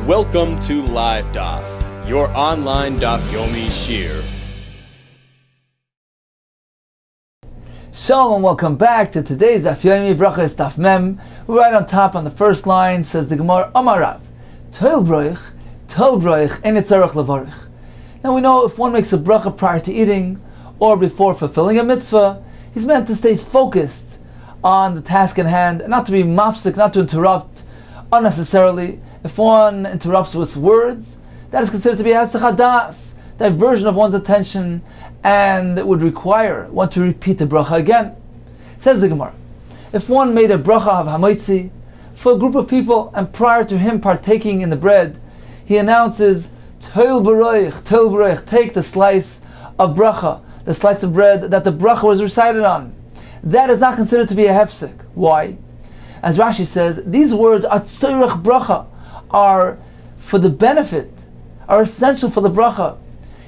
Welcome to Live Daf, your online DafYomi Shiur. Shalom, welcome back to today's Daf Yomi, Brachos Daf Mem. Right on top on the first line says the Gemara, Amarav, Toil broich, en etzarech levarich. Now we know if one makes a bracha prior to eating or before fulfilling a mitzvah, he's meant to stay focused on the task in hand, not to be mafsik, not to interrupt unnecessarily. If one interrupts with words, that is considered to be hasach hadas, diversion of one's attention, and it would require one to repeat the bracha again. Says the Gemara, if one made a bracha of hamaitzi for a group of people, and prior to him partaking in the bread, he announces, Toil b'roich, take the slice of bracha, the slice of bread that the bracha was recited on. That is not considered to be a hefsek. Why? As Rashi says, these words, atzorech bracha, are for the benefit, are essential for the bracha.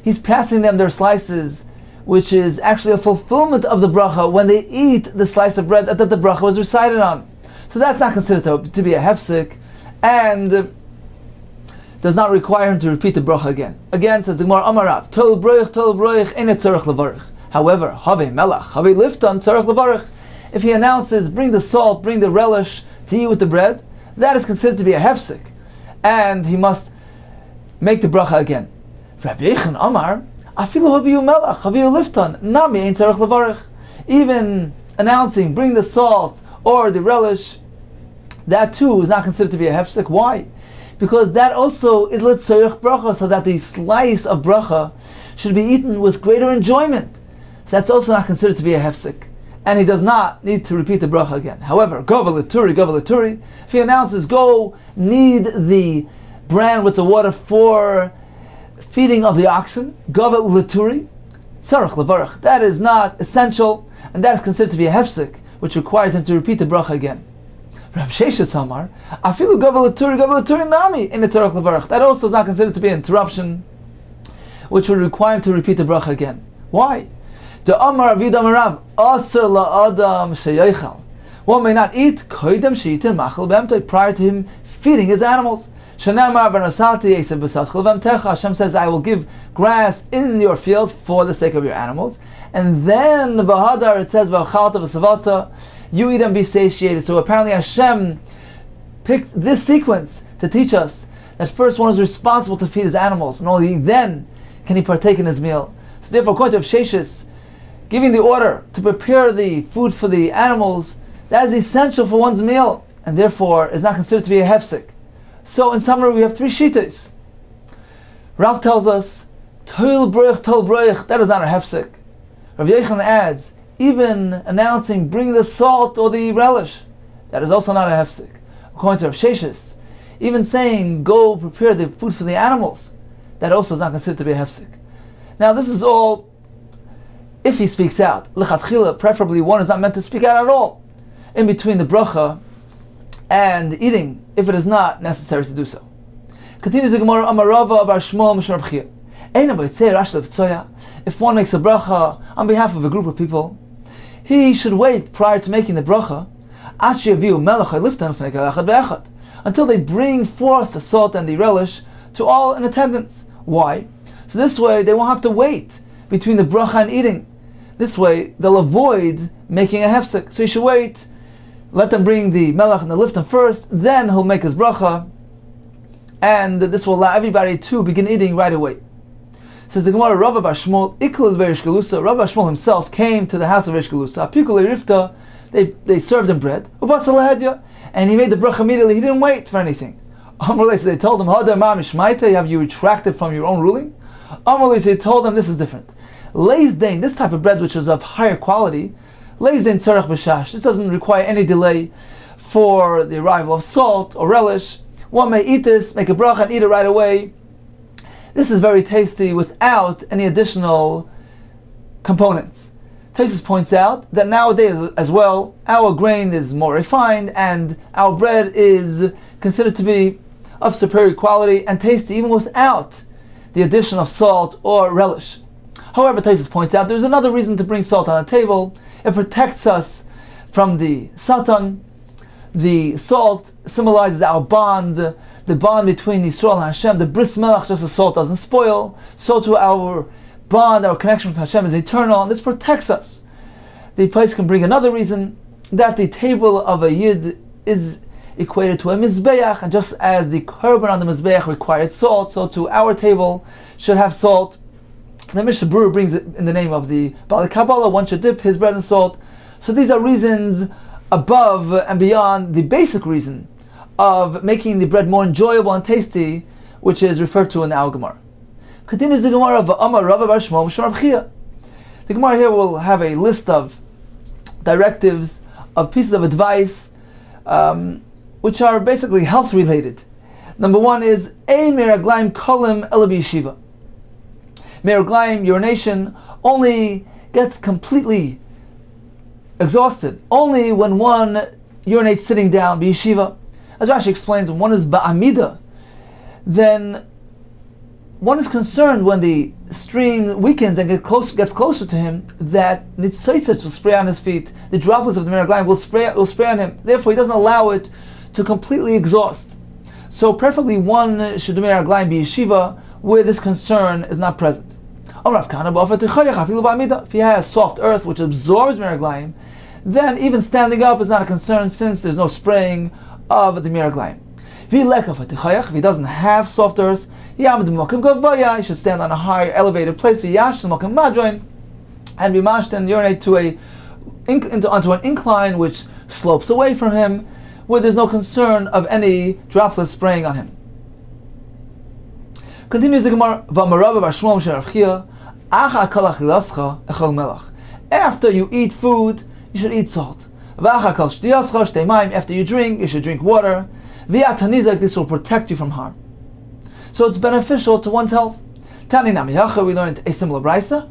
He's passing them their slices, which is actually a fulfillment of the bracha when they eat the slice of bread that the bracha was recited on. So that's not considered to be a hefsek, and does not require him to repeat the bracha again. Again, says the Gemara, Amarav, Toil broich, ein etzarech levarich. However, have melach, have liftan, tzarech levarich. If he announces, bring the salt, bring the relish to eat with the bread, that is considered to be a hefsek, and he must make the bracha again. Rabbi Yechon Amar, afilu haviyu melach, haviyu liftan, nami ein tzarech levarich. Even announcing, bring the salt or the relish, that too is not considered to be a hefsek. Why? Because that also is letzorech bracha, so that the slice of bracha should be eaten with greater enjoyment. So that's also not considered to be a hefsek, and he does not need to repeat the bracha again. However, gava l'turi, if he announces, go knead the bran with the water for feeding of the oxen, gava l'turi, tzarech levarich, that is not essential, and that is considered to be a hefsek, which requires him to repeat the bracha again. Rav Sheshes Amar, afilu gava l'turi nami in tzarech levarich. That also is not considered to be an interruption, which would require him to repeat the bracha again. Why? The Amar Avid Amarav, Aser la'adam sheyochal. One may not eat koidem she'itin machal b'emtoi, prior to him feeding his animals. Shanamar v'nasati esav b'satchel v'emtecha. Hashem says, I will give grass in your field for the sake of your animals. And then Bahadar it says, v'achalta v'savata, you eat and be satiated. So apparently Hashem picked this sequence to teach us that first one is responsible to feed his animals, and only then can he partake in his meal. So therefore, according to Sheshis, giving the order to prepare the food for the animals, that is essential for one's meal, and therefore is not considered to be a hefsek. So in summary, we have three shittas. Rav tells us, Toil broich, that is not a hefsek. Rav Yechon adds, even announcing, bring the salt or the relish, that is also not a hefsek. According to Rav Sheshis, even saying, go prepare the food for the animals, that also is not considered to be a hefsek. Now this is all if he speaks out. Lechatchila, preferably one is not meant to speak out at all in between the bracha and eating, if it is not necessary to do so. Continues the Gemara, Amarava Bar Shmuel Mishra B'chia. If one makes a bracha on behalf of a group of people, he should wait prior to making the bracha until they bring forth the salt and the relish to all in attendance. Why? So this way they won't have to wait between the bracha and eating. This way they'll avoid making a hefsek. So you should wait, let them bring the melach and the lifton first, then he'll make his bracha, and this will allow everybody to begin eating right away. Says the Gemara, Rav Bar Shmuel, Rav Bar Shmuel himself came to the house of Reish Galusa. Apikul Rifta, they served him bread, and he made the bracha immediately. He didn't wait for anything. Amrullah, so they told him, have you retracted from your own ruling? Amrullah, so they told him, this is different. Leizdain, this type of bread which is of higher quality, Leizdain tzarech b'shash, this doesn't require any delay for the arrival of salt or relish. One may eat this, make a bracha and eat it right away. This is very tasty without any additional components. Tosfos points out that nowadays as well, our grain is more refined and our bread is considered to be of superior quality and tasty even without the addition of salt or relish. However, Tosfos points out there's another reason to bring salt on the table. It protects us from the Satan. The salt symbolizes our bond, the bond between Yisrael and Hashem, the bris melach, just as salt doesn't spoil, so too our bond, our connection with Hashem is eternal, and this protects us. The place can bring another reason, that the table of a Yid is equated to a mizbeach, and just as the korban on the mizbeach required salt, so too our table should have salt. The Mishnah Berurah brings it in the name of the Bali Kabbalah, one should dip his bread in salt. So these are reasons above and beyond the basic reason of making the bread more enjoyable and tasty, which is referred to in our Gemara. Continues the Gemara of Amar Rav Bar Shmuel Mishum Rav Chia. The Gemara here will have a list of directives, of pieces of advice, which are basically health related. Number one is Ein meraglaim kolim ela b'yeshiva. Meraglaim, urination, only gets completely exhausted only when one urinates sitting down, b'yeshiva. As Rashi explains, when one is ba'amida, then one is concerned when the stream weakens and gets closer to him, that nitzitzis will spray on his feet, the droplets of the meraglaim will spray on him. Therefore, he doesn't allow it to completely exhaust. So preferably one should do meraglaim b'yeshiva where this concern is not present. If he has soft earth which absorbs meraglaim, then even standing up is not a concern, since there's no spraying of the meraglaim. If he doesn't have soft earth, he should stand on a higher elevated place and be mashed and urinate onto an incline which slopes away from him, where there's no concern of any droplets spraying on him. Continues the Gemara, after you eat food, you should eat salt. After you drink, you should drink water. This will protect you from harm. So it's beneficial to one's health. We learned a similar brisa.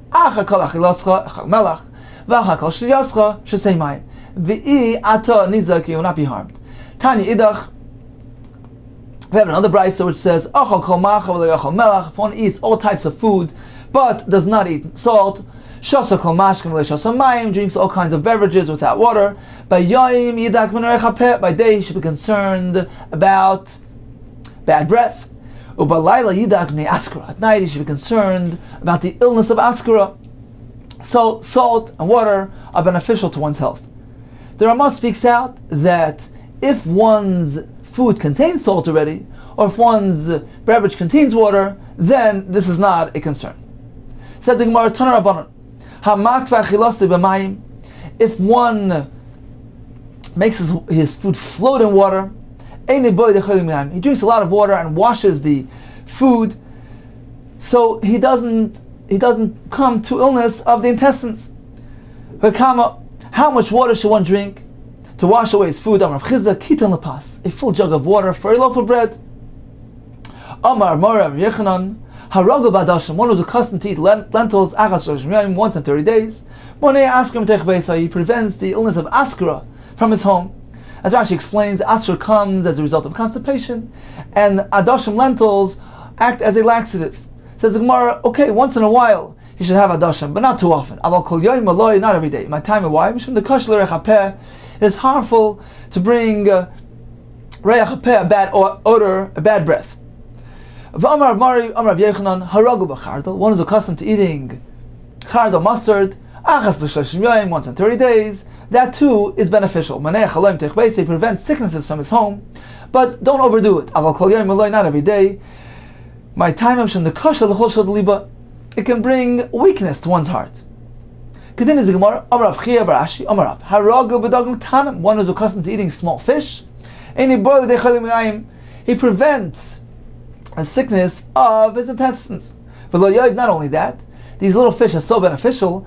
You will not be harmed. Tanya idach. We have another brisa which says, if one eats all types of food but does not eat salt, drinks all kinds of beverages without water, by day he should be concerned about bad breath. At night he should be concerned about the illness of askara. So salt and water are beneficial to one's health. The Rama speaks out that if one's food contains salt already, or if one's beverage contains water, then this is not a concern. Said the Gemara, Tana Rabbanan, if one makes his food float in water, he drinks a lot of water and washes the food, so he doesn't come to illness of the intestines. How much water should one drink to wash away his food? A full jug of water for a loaf of bread. One who's accustomed to eat lentils once in 30 days, he prevents the illness of askara from his home. As Rashi explains, askara comes as a result of constipation, and adashim, lentils, act as a laxative. Says the Gemara, okay, once in a while he should have adashim, but not too often. Not every day. My time and why? It is harmful to bring reach hapeh, a bad odor, a bad breath. One is accustomed to eating chardal, mustard, once in 30 days. That too is beneficial. He prevents sicknesses from his home, but don't overdo it. Not every day. My time it can bring weakness to one's heart. Continues the Gemara, one who is accustomed to eating small fish, he prevents a sickness of his intestines. Not only that, these little fish are so beneficial,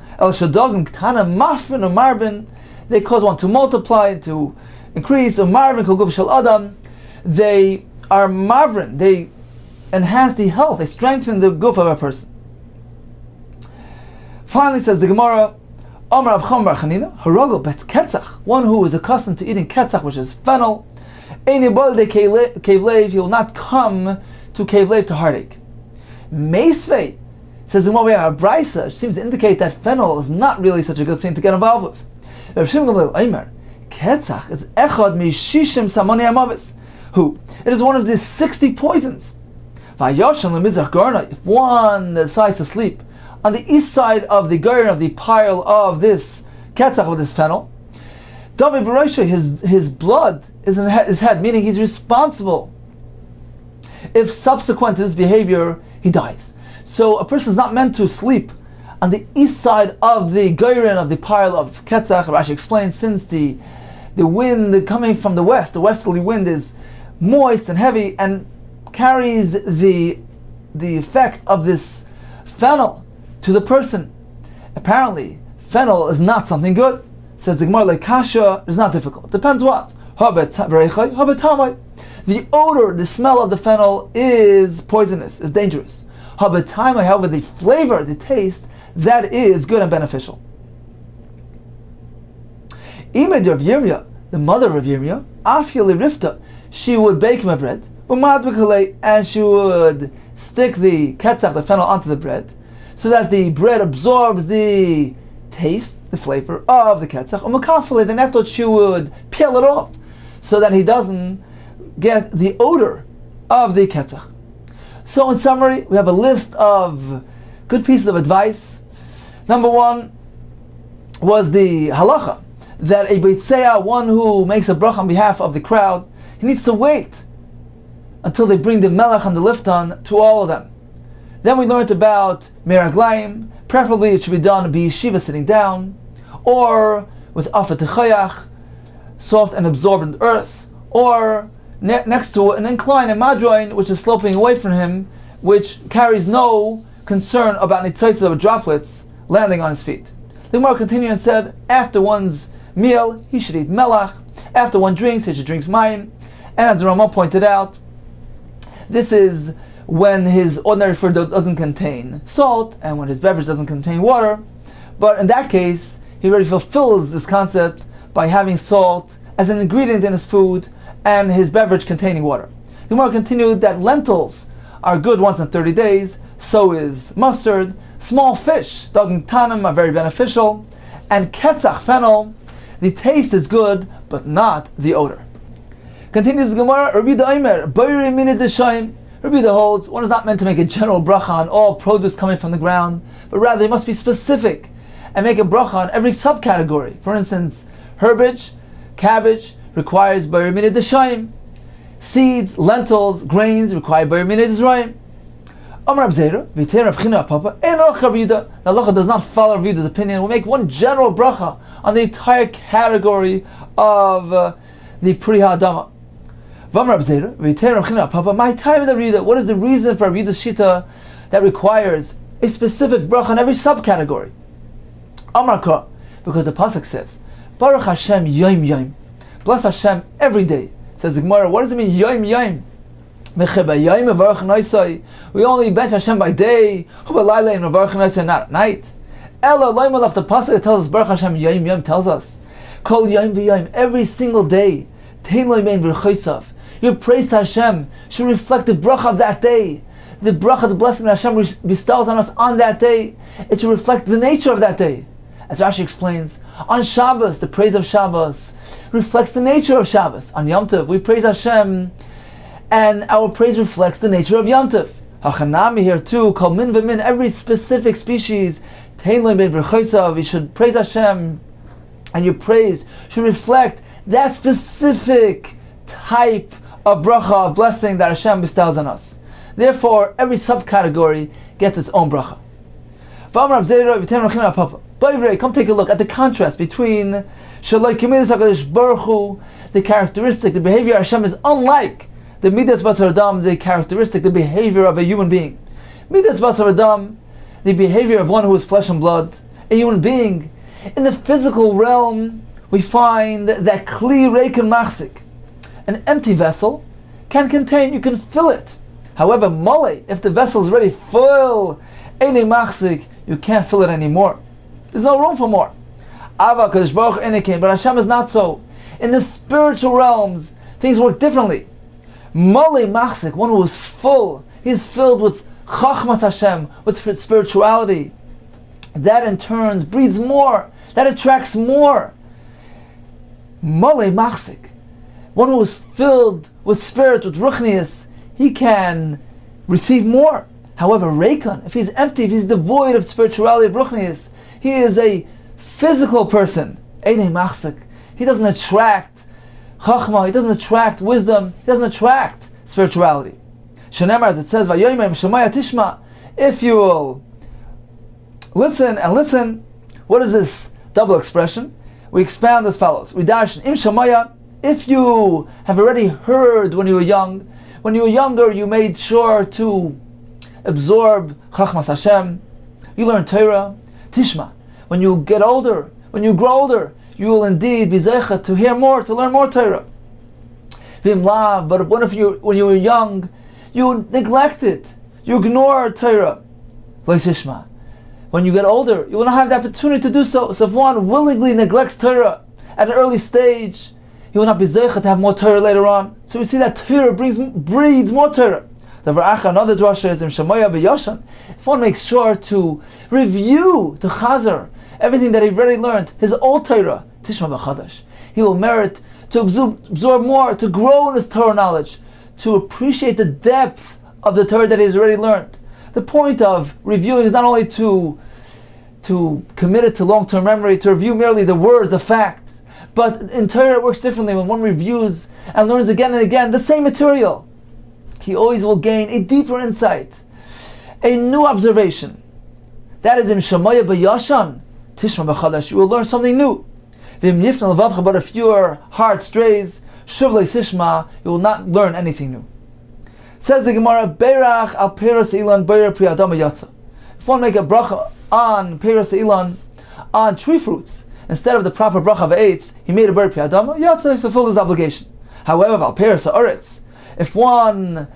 they cause one to multiply, to increase. They are marvin, they enhance the health, they strengthen the guf of a person. Finally says the Gemara, one who is accustomed to eating ketzach, which is fennel, he will not come to kevlev, to heartache. Meisvei says the Gemara, we have a brisa which seems to indicate that fennel is not really such a good thing to get involved with. Ketzach is echad mishishim samani amavis. Who? It is one of the 60 poisons. If one decides to sleep on the east side of the garden of the pile of this ketzach, of this fennel, his blood is in his head, meaning he's responsible if subsequent to this behavior he dies. So a person is not meant to sleep on the east side of the garden of the pile of ketzach. Rashi explains, since the wind coming from the west, the westerly wind is moist and heavy and carries the effect of this fennel to the person. Apparently, fennel is not something good. Says the Gemara, like kasha, is not difficult. Depends what. The odor, the smell of the fennel is poisonous, is dangerous. However, the flavor, the taste, that is good and beneficial. Imed Rav Yirmiyah, the mother of Rav Yirmiyah, Afyali Rifta, she would bake him a bread, and she would stick the ketzach, the fennel, onto the bread, so that the bread absorbs the taste, the flavor of the ketzach. Then afterwards she would peel it off, so that he doesn't get the odor of the ketzach. So in summary, we have a list of good pieces of advice. Number one was the halacha, that a beitzeah, one who makes a bracha on behalf of the crowd, he needs to wait until they bring the melech and the lifton to all of them. Then we learned about meraglaim. Preferably it should be done b'yeshiva, sitting down, or with afat techayach, soft and absorbent earth, or next to an incline, a madroin, which is sloping away from him, which carries no concern about nitzotzes of droplets landing on his feet. The Gemara continued and said, after one's meal, he should eat melach. After one drinks, he should drink mayim. And as the Ramah pointed out, this is when his ordinary food doesn't contain salt, and when his beverage doesn't contain water. But in that case, he already fulfills this concept by having salt as an ingredient in his food, and his beverage containing water. The Gemara continued that lentils are good once in 30 days, so is mustard. Small fish, dagim tanim, are very beneficial. And ketzach, fennel, the taste is good, but not the odor. Continues the Gemara, Rabbi Yehuda Omer, Boirei minei d'shaim. Rabbi Yehuda holds, one is not meant to make a general bracha on all produce coming from the ground, but rather he must be specific and make a bracha on every subcategory. For instance, herbage, cabbage, requires boirei minei d'shaim. Seeds, lentils, grains require boirei minei d'zrayim. Amar Rab Zera, v'itein Rav China Papa, ein halacha Rav Yehuda. The halacha does not follow Rav Yehuda's opinion. We make one general bracha on the entire category of the Pri Ha'adama. V'amar Rab Zera, v'itein Rav China Papa, my time is Rav Yehuda. What is the reason for Rav Yehuda's shita that requires a specific bracha on every subcategory? Amar Ka, because the pasuk says, Baruch Hashem yom yom. Bless Hashem every day. Says the Gemara, what does it mean, yom yom? We only bench Hashem by day, not at night. Ella, the pasuk tells us, Baruch Hashem yom yom tells us, Kol yom v'yom, every single day. Your praise to Hashem should reflect the bracha of that day. The bracha, the blessing that Hashem bestows on us on that day, it should reflect the nature of that day. As Rashi explains, on Shabbos, the praise of Shabbos reflects the nature of Shabbos. On Yom Tov, we praise Hashem, and our praise reflects the nature of Yom Tov. Hachanami here too, kol min v'min, every specific species, you should praise Hashem, and your praise should reflect that specific type of bracha, of blessing that Hashem bestows on us. Therefore, every subcategory gets its own bracha. Come take a look at the contrast between the characteristic, the behavior of Hashem is unlike the midas basar adam, the characteristic, the behavior of a human being. Midas basar adam, the behavior of one who is flesh and blood, a human being. In the physical realm, we find that kli reiken machzik, an empty vessel, can contain, you can fill it. However, mole, if the vessel is already full, eini machzik, you can't fill it anymore. There's no room for more. But Hashem is not so. In the spiritual realms, things work differently. Mole machzik, one who is full, he is filled with chachmas Hashem, with spirituality. That in turn breeds more, that attracts more. Mole machzik. one who is filled with spirit, with ruchnius, he can receive more. However, Reikon, if he's empty, if he's devoid of spirituality, of ruchnius, he is a physical person. Einei machzik. He doesn't attract chachma, he doesn't attract wisdom, he doesn't attract spirituality. Shenemar, as it says, Vayoyim Shemaya Tishma, if you will listen and listen, what is this double expression? We expound as follows. We darshan im Shemaya, if you have already heard when you were young, when you were younger, you made sure to absorb Chachmas Hashem, you learn Torah, Tishma. When you get older, when you grow older, you will indeed be zeichet to hear more, to learn more Torah. Vim lav, but what if when you were young, you neglect it, you ignore Torah, like Tishma. When you get older, you will not have the opportunity to do so. So if one willingly neglects Torah at an early stage, he will not be zeichet to have more Torah later on. So we see that Torah breeds more Torah. Another drasha is in Shemaya b'Yashan. If one makes sure to review, to chazer, everything that he already learned, his old Torah, Tishma b'Chadash, he will merit to absorb more, to grow in his Torah knowledge, to appreciate the depth of the Torah that he has already learned. The point of reviewing is not only to commit it to long-term memory, to review merely the words, the facts, but in Torah it works differently. When one reviews and learns again and again the same material, he always will gain a deeper insight, a new observation. That is in Shemaya b'Yashan, Tishma b'Chadash. You will learn something new. But if your heart strays, Shuvlei Sishma, you will not learn anything new. Says the Gemara, Berach al Peras Ilan Beir Pri Adama Yatza. If one make a bracha on Peras Ilan, on tree fruits, instead of the proper bracha of eitz, he made a Beir Pri Adama Yatza, he fulfilled his obligation. However, al Peras Ha'aretz, if one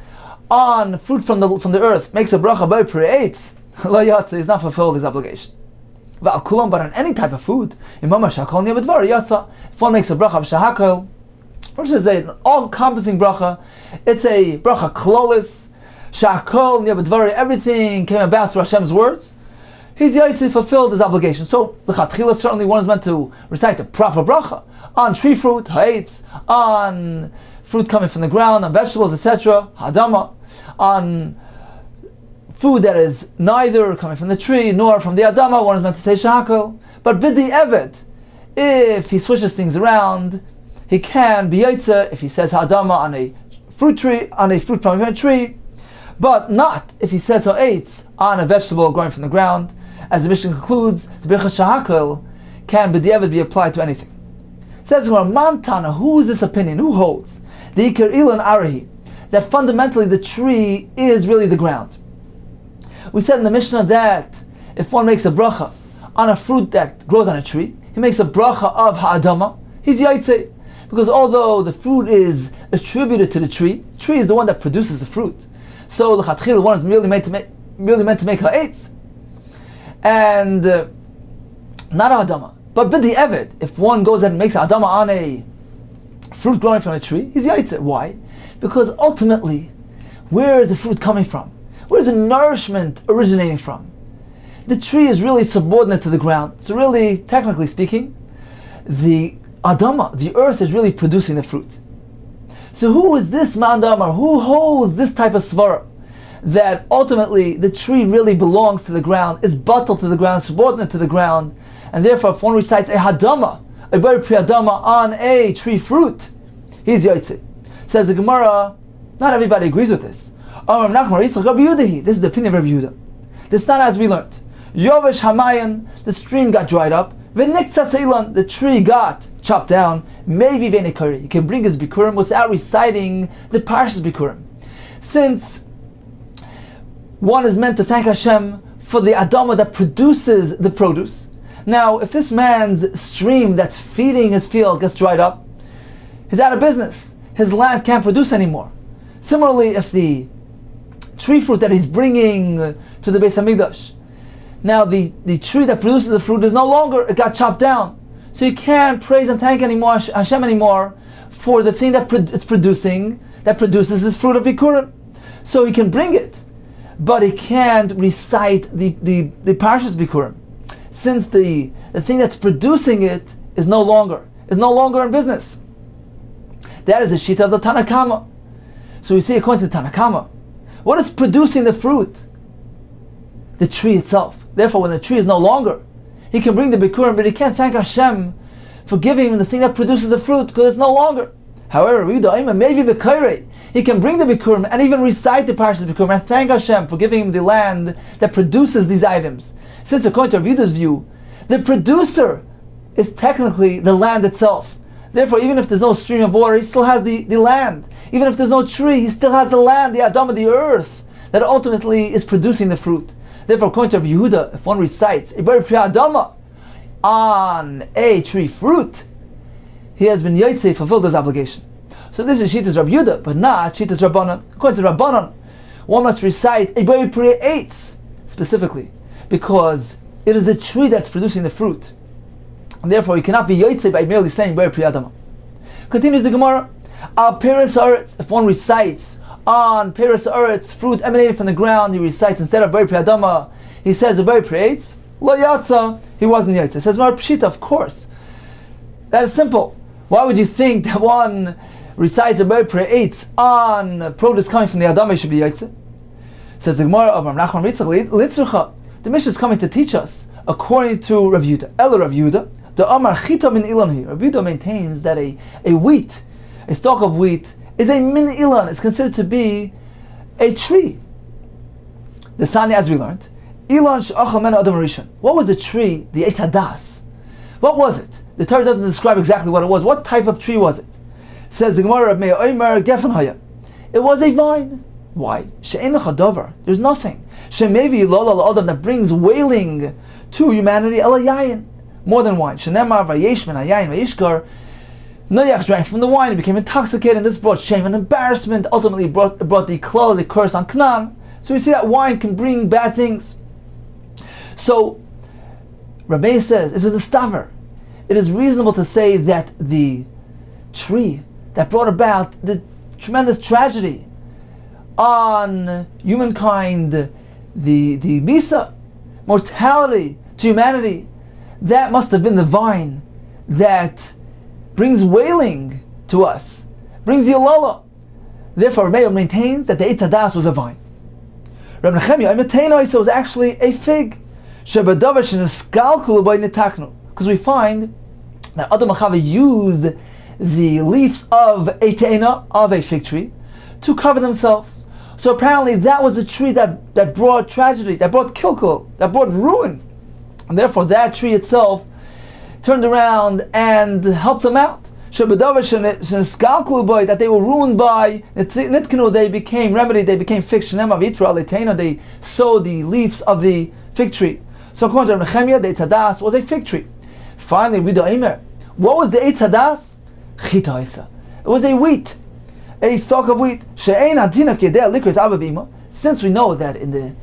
on fruit from the earth makes a bracha Beir Pri eitz, Lo Yatza, he's not fulfilled his obligation. But on any type of food, if one makes a bracha of shahakol, which is an all-encompassing bracha, it's a bracha klolis, shahakol niyabedvari, everything came about through Hashem's words, he's yaitzi fulfilled his obligation. So the chatchila, certainly one is meant to recite the proper bracha on tree fruit, ha'etz, on fruit coming from the ground, on vegetables, etc., hadama, on food that is neither coming from the tree nor from the Adama, one is meant to say shahakol. But bidi evet, if he switches things around, he can be yaitze if he says Adama on a fruit tree, on a fruit from a tree, but not if he says ha'etz on a vegetable growing from the ground. As the Mishnah concludes, the Brachos shahakol can bidi evet be applied to anything. It says Mantana, who is this opinion? Who holds the Iker Ilan Arahi, that fundamentally the tree is really the ground? We said in the Mishnah that if one makes a bracha on a fruit that grows on a tree, he makes a bracha of ha'adama, he's yaitze. Because although the fruit is attributed to the tree is the one that produces the fruit. So the chatchil, one is merely meant to make ha'etz, and not ha'adama. But b'di evet, if one goes and makes ha'adama on a fruit growing from a tree, he's yaitze. Why? Because ultimately, where is the fruit coming from? Where is the nourishment originating from? The tree is really subordinate to the ground. So really, technically speaking, the Adama, the earth, is really producing the fruit. So who is this Ma'andamar? Who holds this type of svara? That ultimately the tree really belongs to the ground, is bottled to the ground, subordinate to the ground, and therefore if one recites a Hadama, a Beir Pri Adama on a tree fruit, he's Yaitse. Says the Gemara, not everybody agrees with this. This is the opinion of Rabbi Yehuda. This is not as we learned. Yovesh Hamayan, the stream got dried up. V'niktzas Seilan, the tree got chopped down. Maybe V'nikari, he can bring his Bikurim without reciting the Parshas Bikurim. Since one is meant to thank Hashem for the Adama that produces the produce. Now, if this man's stream that's feeding his field gets dried up, he's out of business. His land can't produce anymore. Similarly, if the tree fruit that he's bringing to the Beis Hamikdash, now the tree that produces the fruit is no longer, it got chopped down. So you can't praise and thank anymore Hashem anymore for the thing that it's producing, that produces this fruit of Bikurim. So he can bring it, but he can't recite the Parshas Bikurim, since the thing that's producing it is no longer in business. That is the shita of the Tanakama. So we see according to the Tanakama, what is producing the fruit? The tree itself. Therefore, when the tree is no longer, he can bring the bikurim, but he can't thank Hashem for giving him the thing that produces the fruit because it's no longer. However, he can bring the bikurim and even recite the parashas bikurim and thank Hashem for giving him the land that produces these items. Since according to Rav Yuda's view, the producer is technically the land itself. Therefore, even if there's no stream of water, he still has the land. Even if there's no tree, he still has the land, the Adama, the earth, that ultimately is producing the fruit. Therefore, according to Rav Yehuda, if one recites a Bar Pri Adama on a tree fruit, he has been Yotzei, fulfilled his obligation. So this is Shittas Rav Yehuda, but not Shittas Rabbanan. According to Rabbanan, one must recite a Bar Pri Eitz specifically, because it is the tree that's producing the fruit. And therefore, he cannot be Yotzei by merely saying Bar Pri Adama. Continues the Gemara, Al Peres Haaretz, if one recites on Peres Haaretz, fruit emanating from the ground, he recites instead of Bar Pri Adama, he says the Bar Pri Eitz, Lo Yatsa, he wasn't Yotzei. Says Mar Pshita, of course. That is simple. Why would you think that one recites a Bar Pri Eitz on produce coming from the Adama, he should be Yotzei? Says the Gemara of Rav Nachman Ritzchak, Litzrucha, the Mishnah is coming to teach us, according to Rav Yehuda, El Rav Yehuda, the Amar Chita min Ilan here. Rav Yehuda maintains that a wheat, a stalk of wheat, is a min Ilan, is considered to be a tree. The Sani, as we learned, Ilan she'achal mena adam rishon. What was the tree, the Eitz Hadas? What was it? The Torah doesn't describe exactly what it was. What type of tree was it? Says the Gemara of Meir Omer Gefen Haya. It was a vine. Why? She'ein lecha davar. There's nothing. She'mevi lola la'adam, that brings wailing to humanity. Ela yayin, more than wine. She'nemar vayesh min hayayin vayishkar. Noach drank from the wine, he became intoxicated, and this brought shame and embarrassment. Ultimately, brought the klal, the curse on Canaan. So we see that wine can bring bad things. So Rabbi says, is it a staver? It is reasonable to say that the tree that brought about the tremendous tragedy on humankind, the Misa, mortality to humanity, that must have been the vine that brings wailing to us, brings Yalala. Therefore, Meir maintains that the Eitz Hadas was a vine. Reb Nechemia, it was actually a fig. Because we find that Adam and Chava used the leaves of a te'ena, of a fig tree, to cover themselves. So apparently that was the tree that brought tragedy, that brought kilkul, that brought ruin. And therefore that tree itself turned around and helped them out. That they were ruined by, they became remedied, they became fig. They sowed the leaves of the fig tree. So according to Nehemiah, the Eitz Hadas was a fig tree. Finally, what was the Eitz Hadas? Chita Isa. It was a wheat, a stalk of wheat. Since we know that in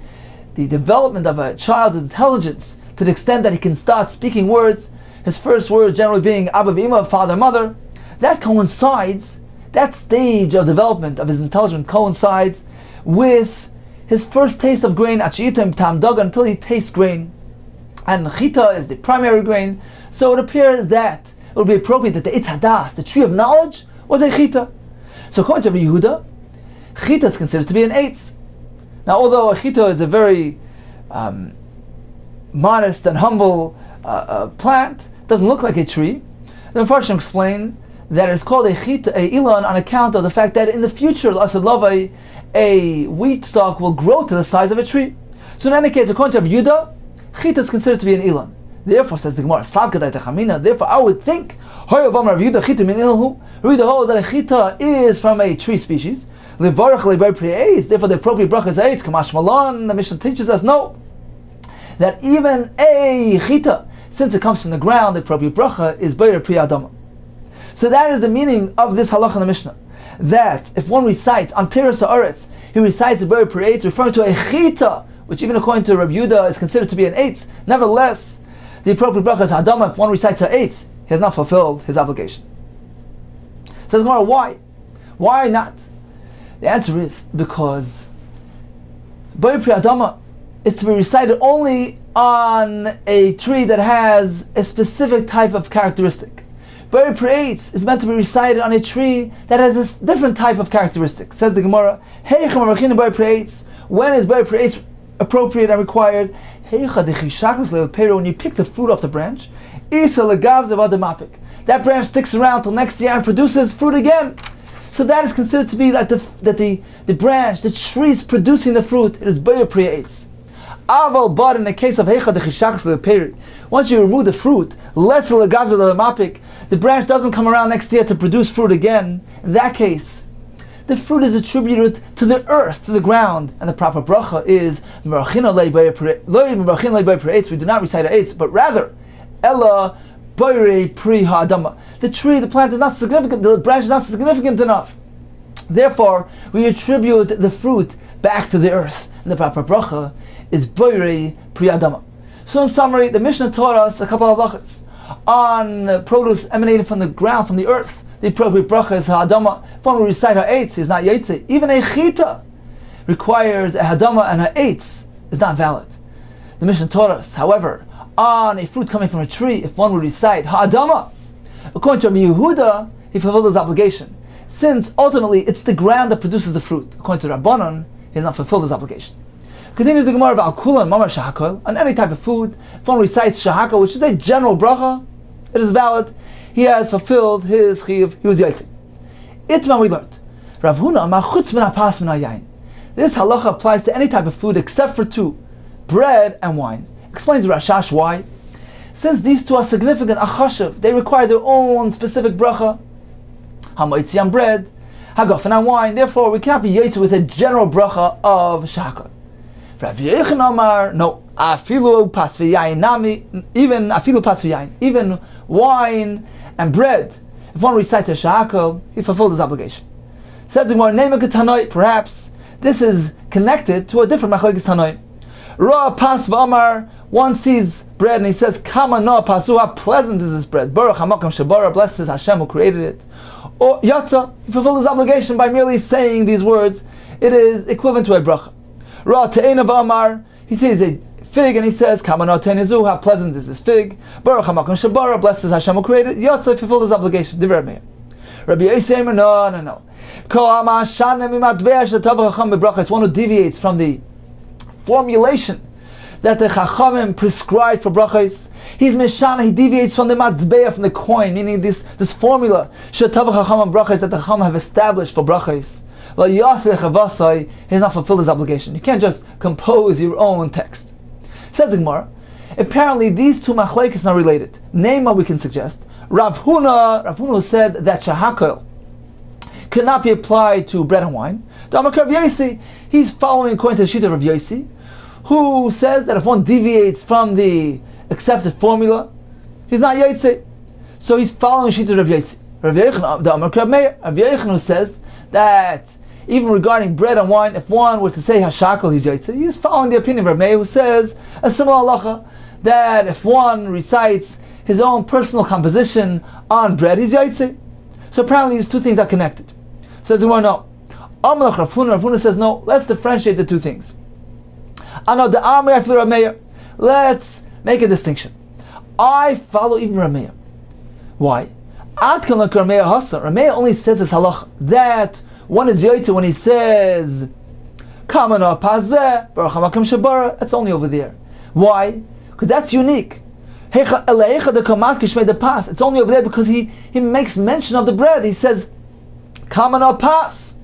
the development of a child's intelligence, to the extent that he can start speaking words, his first words generally being Abba V'ima, father, mother, that coincides, that stage of development of his intelligence coincides with his first taste of grain, until he tastes grain. And chita is the primary grain, so it appears that it would be appropriate that the Eitz Hadas, the tree of knowledge, was a chita. So according to Yehuda, chita is considered to be an eitz. Now, although a chita is a very modest and humble plant, doesn't look like a tree, the Mepharshim explain that it's called a chita, a ilan, on account of the fact that in the future, a wheat stalk will grow to the size of a tree. So in any case, according to Yehuda, chita is considered to be an ilan. Therefore, says the Gemara, therefore I would think Yehuda holds that a chita is from a tree species. Therefore the appropriate bracha is eitz. Kamash Malan, the Mishnah teaches us, no, that even a chita, since it comes from the ground, the appropriate bracha is Bar Pri Adama. So that is the meaning of this halacha in the Mishnah, that if one recites on Peres Haaretz, he recites a Bar Pri Eitz, referring to a chita, which even according to Rabbi Yehuda is considered to be an eitz. Nevertheless, the appropriate bracha is Adama. If one recites a eitz, he has not fulfilled his obligation. Says Gemara, why? Why not? The answer is because Bar Pri Adama is to be recited only on a tree that has a specific type of characteristic. Bar Pre'etz is meant to be recited on a tree that has a different type of characteristic. Says the Gemara, when is Bar Pre'etz appropriate and required? When you pick the fruit off the branch, that branch sticks around till next year and produces fruit again. So that is considered to be like the branch, the tree is producing the fruit. It is Bar Pre'etz. But in the case of once you remove the fruit, the branch doesn't come around next year to produce fruit again. In that case, the fruit is attributed to the earth, to the ground, and the proper bracha is we do not recite eitz, but rather ella pri ha'adama. The tree, the plant is not significant, the branch is not significant enough. Therefore, we attribute the fruit back to the earth, and the proper bracha is pri ha'adama. So in summary, the Mishnah taught us a couple of halachas on produce emanating from the ground, from the earth. The appropriate bracha is ha'adama. If one will recite ha'etz, is not yaitze. Even a chita requires a hadama, and ha'etz is not valid. The Mishnah taught us, however, on a fruit coming from a tree, if one would recite ha'adama, according to Rabbi Yehuda, he fulfilled his obligation. Since ultimately it's the ground that produces the fruit. According to Rabbanan, he has not fulfilled his obligation. Continues the Gemara of Al-Kulan, Mamar Shahakol, on any type of food. If one recites Shahakol, which is a general bracha, it is valid. He has fulfilled his chiyuv, he was yaitze. Itman we learned. Rav Huna, ma chutz min hapas min hayayin. This halacha applies to any type of food except for two, bread and wine. Explains Rashash why. Since these two are significant, achashav, they require their own specific bracha. Ha'moitzi on bread, ha'gofen on wine. Therefore, we cannot be yaitze with a general bracha of Shahakol. Rav Yechon Amar, no, afilu pas v'yayin nami, even afilu pas v'yayin, even wine and bread. If one recites a Shahakol, he fulfilled his obligation. Says the Gemara, name a Tanoi, perhaps this is connected to a different machlekes Tanoi. Ra pas v'amar, one sees bread and he says, Kama no pasu, how pleasant is this bread? Baruch hamakam shebara, blessed is Hashem who created it. Or Yatza, he fulfilled his obligation by merely saying these words. It is equivalent to a bracha. Ra te'ena v'amar, he sees a fig and he says, Kama no te'nezu, how pleasant is this fig? Baruch hamakam shebara, blessed is Hashem who created it. Yatza, he fulfilled his obligation. Divrei Meir. Rabbi Yosef, no. It's one who deviates from the formulation that the Chachamim prescribed for brachos. He's Meshana, he deviates from the matbeah, from the coin, meaning this formula that the Chachamim have established for brachos. He has not fulfilled his obligation. You can't just compose your own text. Says the Gemara, apparently these two machlekes are related. Name what we can suggest. Rav Huna said that Shahakol cannot be applied to bread and wine. He's following according to the Shita of Rav Yosi, who says that if one deviates from the accepted formula, he's not yaitze. So he's following Shita of Rav Yosi. Rav Yechon who says that even regarding bread and wine, if one were to say Hashakol, he's yaitze. He's following the opinion of Rav Meir, who says a similar halacha, that if one recites his own personal composition on bread, he's yaitze. So apparently these two things are connected. So as we want to know, Rav Huna says no, let's differentiate the two things. Let's make a distinction. I follow even Rav Meir. Why? Rav Meir only says this halach that one is yaitze when he says Kamana Pazeh Baruch Hamakam Shabara. That's only over there. Why? Because that's unique. It's only over there because he makes mention of the bread. He says Kamana Pas.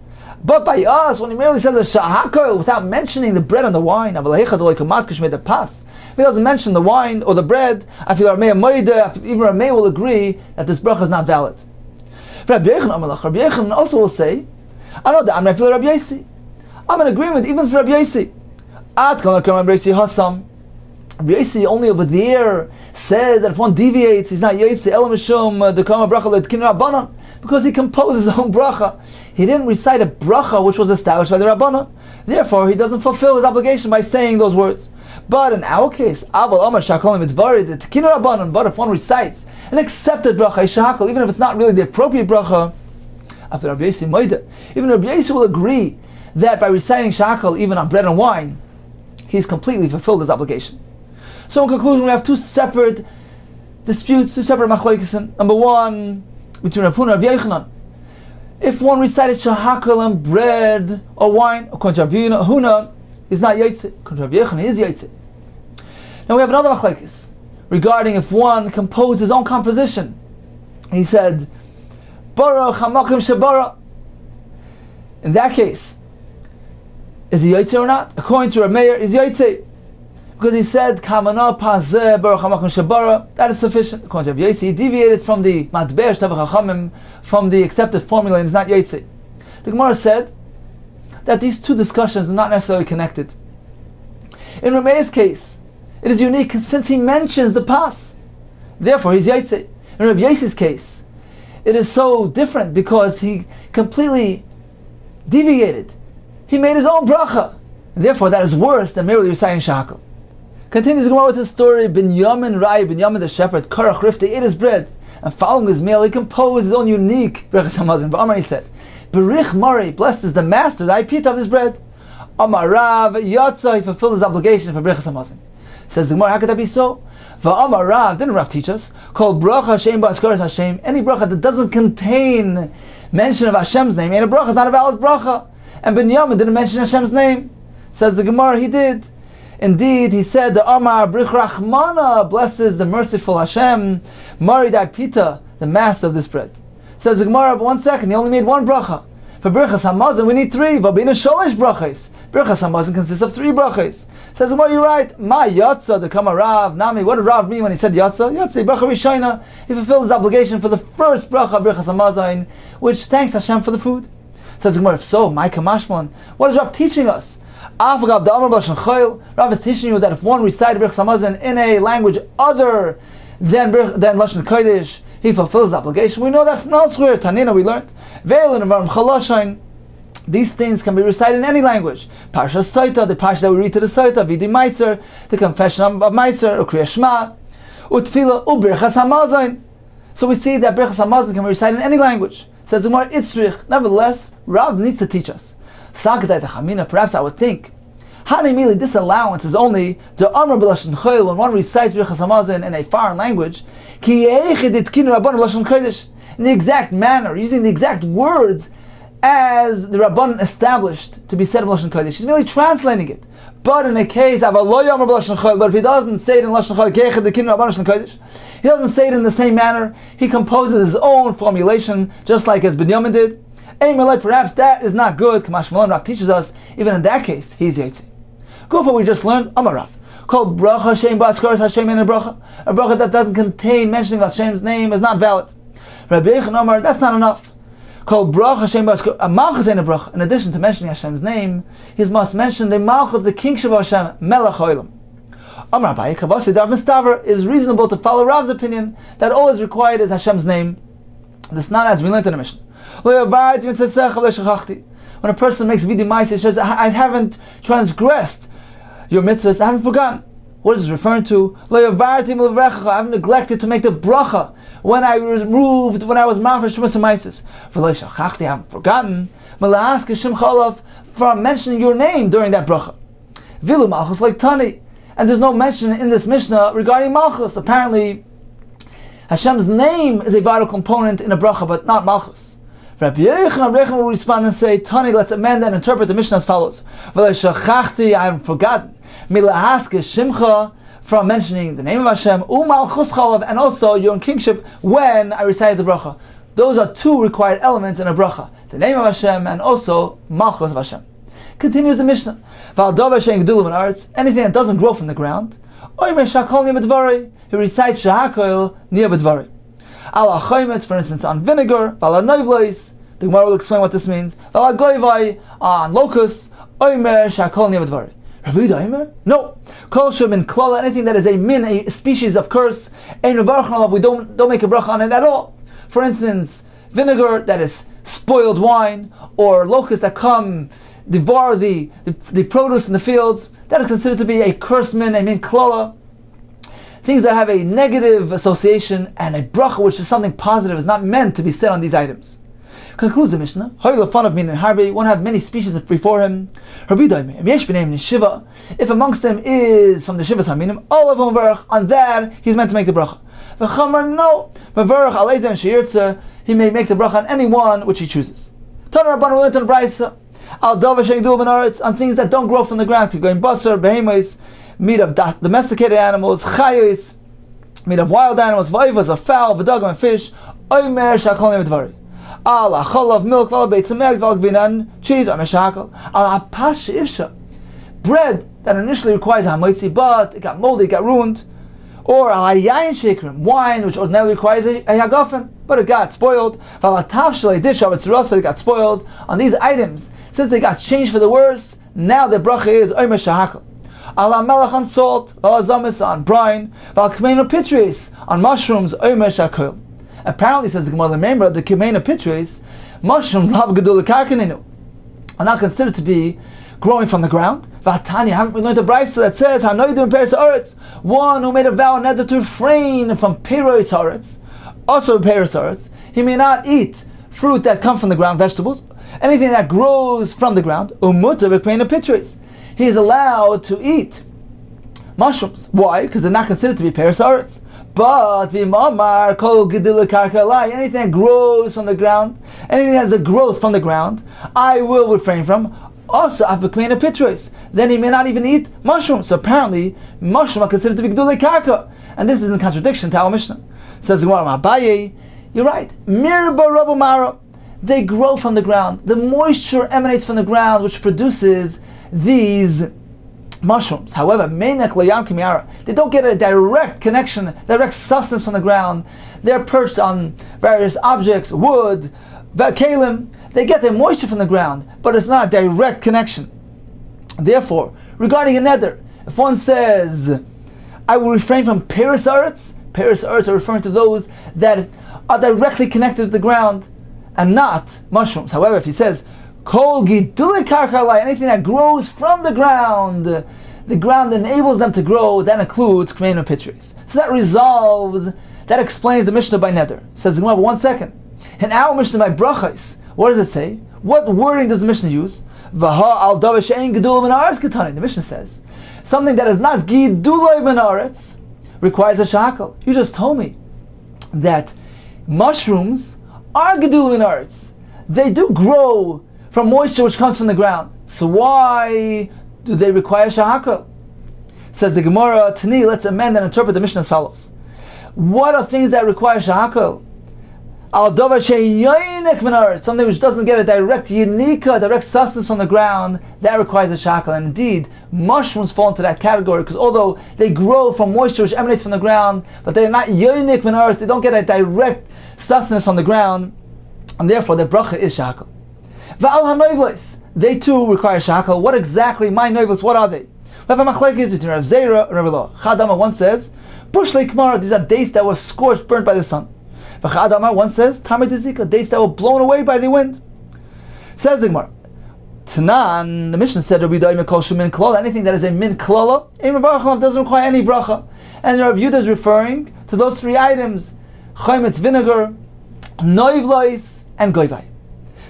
But by us, when he merely says a Shahakol without mentioning the bread and the wine, if he doesn't mention the wine or the bread, I feel even Rav Meir will agree that this bracha is not valid. Rabbi Yechon also will say, I know that I'm in agreement even for Rabbi Yosi. Rabbi Yosi only over there says that if one deviates, he's not yaitze elam mishum the kama bracha le'tkin rabbanon, because he composed his own bracha. He didn't recite a bracha which was established by the rabbanon. Therefore, he doesn't fulfill his obligation by saying those words. But in our case, aval amar shakolim mitvari the tkin rabbanon. But if one recites an accepted bracha, a shakol, even if it's not really the appropriate bracha, after Rabbi Yosi moida, even Rabbi Yosi will agree that by reciting shakol even on bread and wine, he's completely fulfilled his obligation. So in conclusion, we have two separate disputes, two separate machlokes. Number one, between Rav Huna and Rav Yochanan. If one recited shahakal and bread or wine, according to Rav Huna, he's not yaitze. According to Rav Yochanan, he is yaitze. Now we have another machlokes regarding if one composed his own composition. He said, Baruch hamakim shebara. In that case, is he yaitze or not? According to Rav Meir, is yaitze. Because he said, Kamana pazeh baruch hamakim shebara, that is sufficient. According to Rav Yossi, he deviated from the matber shtavach hachamim, from the accepted formula, and is not yaitze. The Gemara said that these two discussions are not necessarily connected. In Rav Meir's case, it is unique since he mentions the pas. Therefore, he's yaitze. In Rav Yossi's case, it is so different because he completely deviated. He made his own bracha. And therefore, that is worse than merely reciting shahakal. Continues the Gemara with his story. Binyamin the shepherd, Karach Rifte, ate his bread, and following his meal, he composed his own unique Brachos Hamazon. But Amar, he said, Berich Mari, blessed is the master, the ipit of his bread. Amar Rav Yatza, he fulfilled his obligation for Brachos Hamazon. Says the Gemara, how could that be so? Va'amar Rav, didn't Rav teach us? Called bracha Hashem ba'askaras Hashem. Any bracha that doesn't contain mention of Hashem's name, and a bracha is not a valid bracha. And Binyamin didn't mention Hashem's name. Says the Gemara, he did. Indeed, he said, the Amar Brich Rachmana, blessed is the merciful Hashem, Mari Pita, the master of this bread. Says the Gemara, but 1 second, he only made one bracha. For Brachos Hamazon, we need 3. Vabina Sholish brachos. Brachos Hamazon consists of 3 brachos. Says the Gemara, you're right. Ma Yatza, the Kama Rav, Nami. What did Rav mean when he said Yatza? Yatza, bracha Rishayna. He fulfilled his obligation for the first bracha of Brachos Hamazon, which thanks Hashem for the food. Says the Gemara, if so, my Kamashman, what is Rav teaching us? Rav is teaching you that if one recited Brachos Hamazon in a language other than Lashon Kodesh, he fulfills his obligation. We know that from elsewhere. Tanina, we learned. These things can be recited in any language. Parsha Saita, the parsha that we read to the Saita, Vidi Meiser, the confession of Meiser, or Kriya Shema, Utfila, Ubrachos Hamazon. So we see that Brachos Hamazon can be recited in any language. Says the Gemara, Itzrich. Nevertheless, Rav needs to teach us. Perhaps I would think, Hanimili, this allowance is only the Amr b'Lashon Chol, when one recites Brachos Hamazon in a foreign language, in the exact manner, using the exact words as the Rabbanan established to be said in Lashon Kodesh. He's merely translating it. But in a case of but if he doesn't say it in Lashon Kodesh, he doesn't say it in the same manner, he composes his own formulation, just like as Binyamin did. Perhaps that is not good. Kamash Malon Rav teaches us, even in that case, he's yaitze. Go for what we just learned. Amar Rav. Called bracha Hashem ba'askaras Hashem in a bracha. A bracha that doesn't contain mentioning of Hashem's name is not valid. Rabbi Yochanan Amar, that's not enough. Called bracha Hashem ba'askaras, a malchus in a bracha. In addition to mentioning Hashem's name, he must mention the malchus, the kingship of Hashem, Melech Haolam. Amar Abaye, Kavasi Dav Mistaver, it is reasonable to follow Rav's opinion that all is required is Hashem's name. This is not as we learned in the Mishnah. When a person makes vidi ma'aseh, he says, I haven't transgressed your mitzvahs, I haven't forgotten. What is it referring to? I haven't neglected to make the bracha when I was ma'afer shemus ma'ases. I haven't forgotten from mentioning your name during that bracha. Vilu malchus like tani, and there's no mention in this Mishnah regarding malchus. Apparently, Hashem's name is a vital component in a bracha, but not malchus. Rabbi Yochanan will respond and say, Tani, let's amend and interpret the Mishnah as follows. I haven't forgotten. Shimcha, from mentioning the name of Hashem, and also your kingship when I recited the bracha. Those are 2 required elements in a bracha. The name of Hashem and also malchus of Hashem. Continues the Mishnah. Anything that doesn't grow from the ground, he recites shahakol near b'dvari. Ala chaymetz, for instance, on vinegar. Vala noivlois, the Gemara will explain what this means. Vala goivai, on locusts. Oimer shakol near b'dvari. Rabbi Oimer? No. Kol shemin klala, anything that is a min, a species of curse, ein mevarchon, we don't make a bracha on it at all. For instance, vinegar that is spoiled wine, or locusts that come devour the produce in the fields, that is considered to be a curse min, a min klala. Things that have a negative association and a bracha, which is something positive, is not meant to be said on these items. Concludes the Mishnah, fun of meaning harbi, one have many species before him. If amongst them is from the Shivas Haminim, all of them verch, on that he's meant to make the bracha. No, he may make the bracha on any one which he chooses. On things that don't grow from the ground, going basar, behemoths, meat of domesticated animals, chayos, meat of wild animals, vaivas of fowl, v'dagam and fish, oimer shakol nemitvari. Al achol of milk, val beitzim eggs, al gvinan, cheese, oimer shakol. Al apash she'ivsha, bread that initially requires hamoitzi, but it got moldy, it got ruined. Or al yayin shekrim, wine which ordinarily requires a hagafen, but it got spoiled. Val atav shalei dish of its rasa, it got spoiled. On these items, since they got changed for the worse, now the bracha is oimer shakol. Ala melech on salt, ala zamis on brine, val kmeino pitris on mushrooms, oimer shakol. Apparently, says the Gemara, remember the kmeino pitris, mushrooms lav gedul karkaninu, are not considered to be growing from the ground. Vatanya, haven't we learned a brisa that says, "Hanoidim peres haaretz," one who made a vow never to refrain from peres haaretz, also peres haaretz, he may not eat fruit that come from the ground, vegetables, anything that grows from the ground. Umutar b'kmeino pitris. He is allowed to eat mushrooms. Why? Because they're not considered to be peres haaretz. But v'mamar kol gedil karkalai, anything that grows from the ground, anything that has a growth from the ground, I will refrain from. Also, afbekmeina pitris. Then he may not even eat mushrooms. So apparently, mushrooms are considered to be gedulei karka, and this is in contradiction to our Mishnah. Says the Gemara, Abaye, you're right. Mirba rabu mara. They grow from the ground. The moisture emanates from the ground, which produces these mushrooms. However, they don't get a direct connection, direct sustenance from the ground. They're perched on various objects, wood, kalim. They get their moisture from the ground, but it's not a direct connection. Therefore, regarding a neder, if one says, I will refrain from peres haaretz are referring to those that are directly connected to the ground and not mushrooms. However, if he says, kol gidulei karkalai, anything that grows from the ground enables them to grow, that includes kmeino pitris. So that explains the Mishnah by neder. Says the Gemara, but 1 second. In our Mishnah by Brachos, what does it say? What wording does the Mishnah use? Vaha al davar she'ein gedulei min haaretz ketani. The Mishnah says, something that is not gidulei min haaretz requires a shakal. You just told me that mushrooms are gedulei min haaretz. They do grow from moisture which comes from the ground. So why do they require shahakal? Says the Gemara, Tani, let's amend and interpret the Mishnah as follows. What are things that require shahakal? Al davar she'yonik min haaretz, something which doesn't get a direct sustenance from the ground, that requires a shakal. And indeed, mushrooms fall into that category, because although they grow from moisture which emanates from the ground, but they're not yonik min haaretz, they don't get a direct sustenance from the ground, and therefore their bracha is shakal. Va'al hanoivlis, they too require shakal. What exactly, my noivlis, what are they? We have a machlekes between Rav Zera and Rav Lo. Chadama one says, bushlei kmar, these are dates that were scorched, burnt by the sun. V'chadama one says, tamei dezika, dates that were blown away by the wind. Says the Gemara, Tanan, the Mishnah said, Rabbi Yehuda kol min klala, anything that is a min klala, doesn't require any bracha. And Rabbi Yehuda is referring to those three items, chaymetz vinegar, noivlis, and goivai.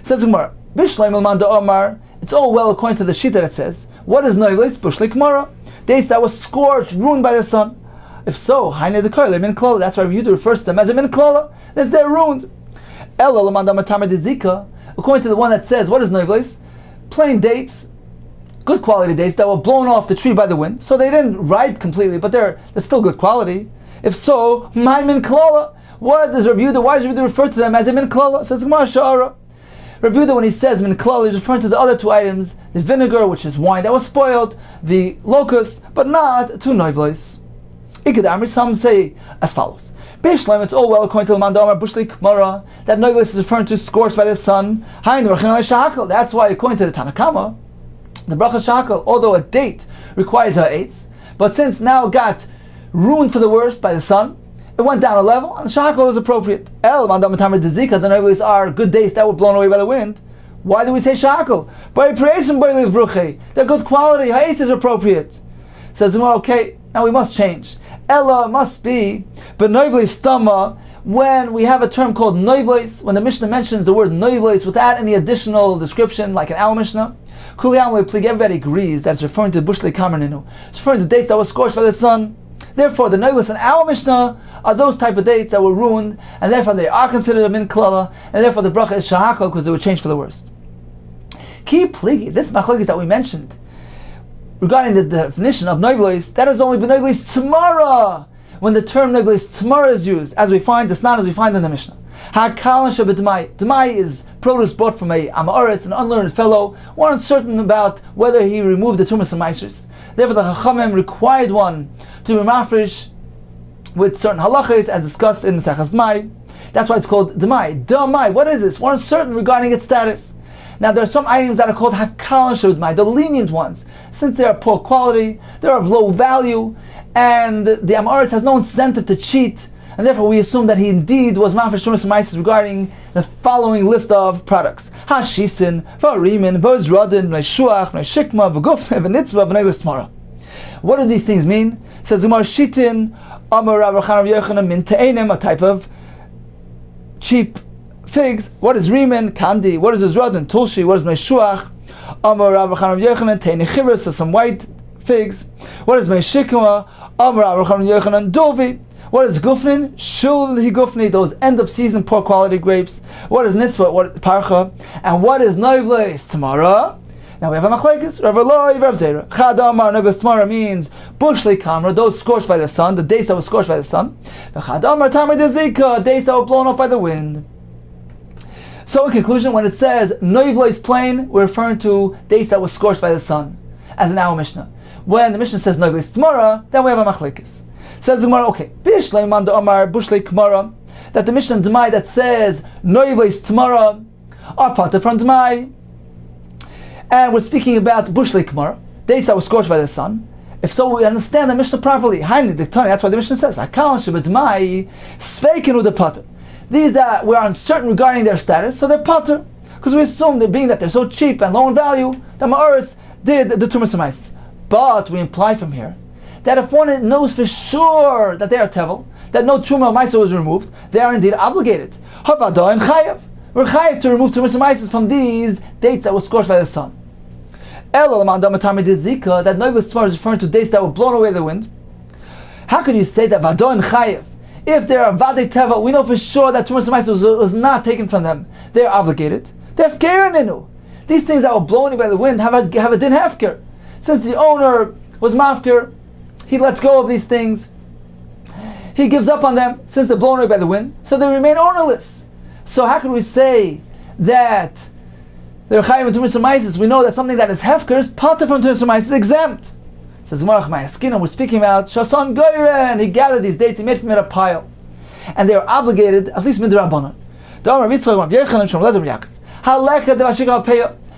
Says the Gemara, Bishleim al Omar, it's all well according to the shita that says, what is noivlis? Bushlei kmara, dates that was scorched, ruined by the sun. If so, haine the koil, min klala, that's why Yehuda refers to them as a min klala, that's they're ruined. Ela l'manda matamar dezika, according to the one that says, what is noivlis? Plain dates, good quality dates that were blown off the tree by the wind, so they didn't ripe completely, but they're still good quality. If so, my min klala, what does Rabbi Yehuda, why does Rabbi Yehuda refer to them as a min klala? Says Gemara Sha'ara. Rabbi Yehuda, when he says min klal, he's referring to the other two items, the vinegar, which is wine that was spoiled, the locust, but not two noivlis. Ikadamri, some say as follows. Bishleim, it's all well according to the Mandamar Bushlei Kmara, that noivlis is referring to scorched by the sun. That's why, according to the Tanakama, the bracha shakal, although a date requires ha'etz, but since now it got ruined for the worst by the sun, it went down a level, and shakal is appropriate. El mandam tamer dezika, the noivlis are good dates that were blown away by the wind. Why do we say shakal? They're good quality. Ha'etz is appropriate. Says the Gemara, okay, now we must change. Ella must be benoivli stama, when we have a term called noivleis, when the Mishnah mentions the word noivleis without any additional description, like an Al Mishnah, everybody agrees that it's referring to bushlei kamer. It's referring to dates that were scorched by the sun. Therefore, the noivleis in our Mishnah are those type of dates that were ruined, and therefore they are considered a min klala, and therefore the bracha is shahako because they were changed for the worst. Ki pligi, this machlokes that we mentioned regarding the definition of noivleis, that is only b'noivleis tamara, when the term noivleis tamara is used, as we find in the Mishnah. Hakalan shabedmai. Demai is produce brought from a amaretz, an unlearned fellow. We're uncertain about whether he removed the tumas and maisers. Therefore, the Chachamim required one to be mafresh with certain halachas, as discussed in Maseches Demai. That's why it's called demai. Demai. What is this? We're uncertain regarding its status. Now, there are some items that are called hakalan shabedmai, the lenient ones, since they are poor quality, they are of low value, and the amaretz has no incentive to cheat. And therefore we assume that he indeed was mafresh tumas and maisers regarding the following list of products. Hashisin, v'arimin, v'ozradin, v'shuach, v'shikma, v'gufne, v'nitzvah, v'negus tamara. What do these things mean? Says Gemara Shitin, Amar Rav Yochanan min te'enim, a type of cheap figs. What is rimin? Kandi. What is ozradin? Tulshi. What is meshuach? Amar Rav Yochanan te'eni chivers, so some white figs. What is meshikma? Amar Rav Yochanan dovi. What is gufnin? Shulhi gufni, those end of season poor quality grapes. What is nitzvah? What parcha? And what is noivleis tamara? Now we have a machlekes. Rav Eloi, Rav Zera. Chad Amar noivleis tamara means bushlei kamra, those scorched by the sun, the days that were scorched by the sun. Chad Amar tamar dezika, days that were blown off by the wind. So in conclusion, when it says noivleis plain, we're referring to days that were scorched by the sun, as in our Mishnah. When the Mishnah says noivleis tamara, then we have a machlekes. Says the Gemara, okay, Bishleiman de Amar Bushlei Kmara, that the Mishnah in Demai that says Noivleis Tmara are parted from Demai, and we're speaking about Bushlei Kmara, days that were scorched by the sun. If so, we understand the Mishnah properly. That's why the Mishnah says Hakalan Shebedmai Sveikinu de Pater. These that we are uncertain regarding their status, so they're Pater, because we assume that being that they're so cheap and low in value, that Ma'aretz did the Tumas and Maises. But we imply from here that if one knows for sure that they are tevel, that no truma or ma'aser was removed, they are indeed obligated. Havada and chayav. We're chayav to remove trumas and ma'aser from these dates that were scorched by the sun. Elo l'mandam atami dezika, that noivleis tamara is referring to dates that were blown away by the wind. How could you say that vada and chayav? If they are vade tevel, we know for sure that trumas and ma'aser was not taken from them. They are obligated. They have kerinenu. These things that were blown away by the wind have a din hefker. Since the owner was mafker, he lets go of these things. He gives up on them since they're blown away by the wind, so they remain ownerless. So how can we say that they're chayim and tumas and ma'aser? We know that something that is hefker is pater from tumas and ma'aser is exempt. Says Marach Ma'askin, we're speaking about Shason Goyren. He gathered these dates, he made from it a pile, and they are obligated at least midrabanan.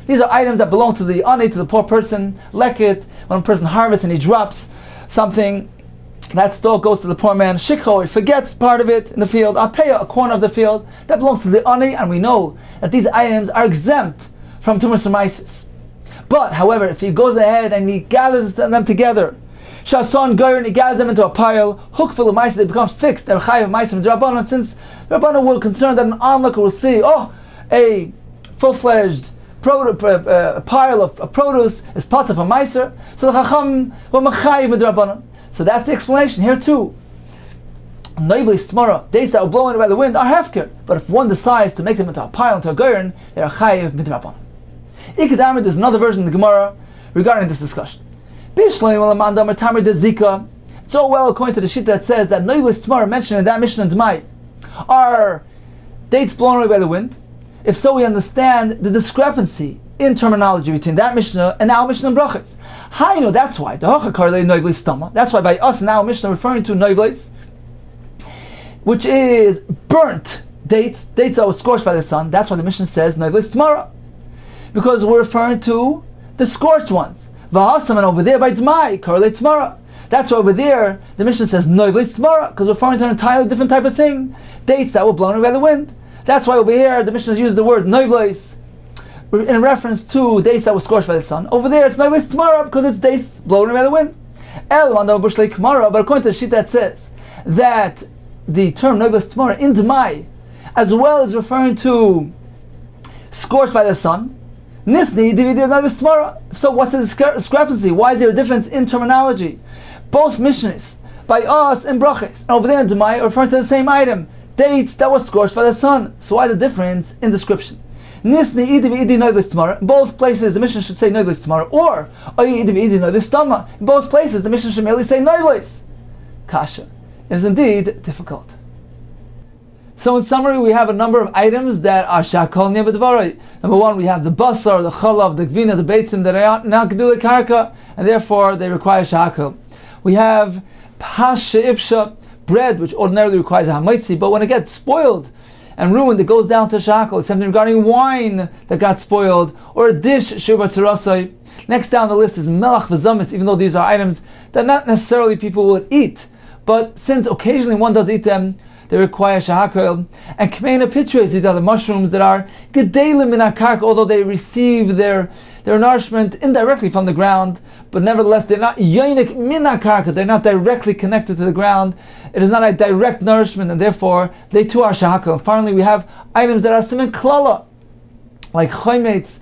These are items that belong to the ani, to the poor person. Leket, when a person harvests and he drops something, that stalk goes to the poor man. Shikho, he forgets part of it in the field. Apeya, a corner of the field, that belongs to the ani, and we know that these items are exempt from tumas and ma'aser. But, however, if he goes ahead and he gathers them together, Shason Goyren, he gathers them into a pile, hook full of ma'aser, they become fixed. They're chayav ma'aser and drabanan, since drabanan were concerned that an onlooker will see, a full-fledged pile of produce is part of a meiser, so the chacham were mechayiv midrabanan. So that's the explanation here too. Noivleis tamara, days that were blown by the wind, are hefker, but if one decides to make them into a pile, into a goyren, they are chayiv midrabanan. Ikadamid, there's another version of the Gemara regarding this discussion. It's so well according to the sheet that says that noivleis tamara mentioned in that Mishnah in Demai are dates blown away by the wind. If so, we understand the discrepancy in terminology between that Mishnah and our Mishnah and Brachos. That's why. That's why by us and our Mishnah referring to noivleis, which is burnt dates that were scorched by the sun. That's why the Mishnah says noivleis tamara, because we're referring to the scorched ones. V'hasam, and over there by Demai, cordially tamara. That's why over there the Mishnah says noivleis tamara, because we're referring to an entirely different type of thing, dates that were blown away by the wind. That's why over here the Mishnah uses the word noivleis in reference to days that were scorched by the sun. Over there it's noivleis tamara because it's days blown away by the wind. But according to the sheet that says that the term Noiglas Tmara in Demai, as well as referring to scorched by the sun, Nisni Dividi Noiglas Tmara. So what's the discrepancy? Why is there a difference in terminology? Both Mishnahs, by us and Brachos, and over there in Demai, are referring to the same item, dates that were scorched by the sun. So why the difference in description? Nisni idi v'idi noiglas tmara. In both places, the Mishnah should say noiglas tmara, or idi v'idi noiglas tama. In both places, the Mishnah should merely say noiglas. Kasha. It is indeed difficult. So in summary, we have a number of items that are shakol niya b'dvarei. Number one, we have the basar, the chalav, the gvina, the beitzim that are not gedulei karka, and therefore they require shakol. We have pas she'ipsha, bread, which ordinarily requires a hamaitzi, but when it gets spoiled and ruined, it goes down to shakol. Something regarding wine that got spoiled, or a dish shiur b'tzarasai. Next down the list is melach v'zamis, even though these are items that not necessarily people will eat, but since occasionally one does eat them, they require shahakol. And kmeina pitres, these are the mushrooms that are gedalim min akarka, although they receive their nourishment indirectly from the ground, but nevertheless they're not yoinik min akarka, they're not directly connected to the ground. It is not a direct nourishment, and therefore they too are shahakol. And finally, we have items that are siman klala, like chaymetz,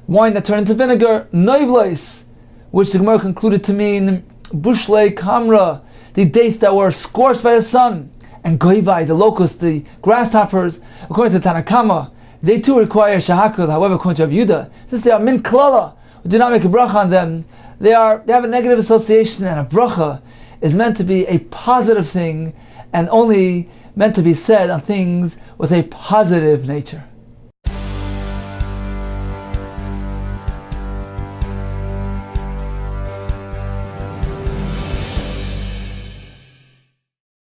wine that turned into vinegar, noivlois, which the Gemara concluded to mean bushlei kamra, the dates that were scorched by the sun, and goivai, the locusts, the grasshoppers. According to Tanakama, they too require shahakol. However, according to Rav Yudah, since they are min klala, we do not make a bracha on them. They have a negative association, and a bracha is meant to be a positive thing, and only meant to be said on things with a positive nature.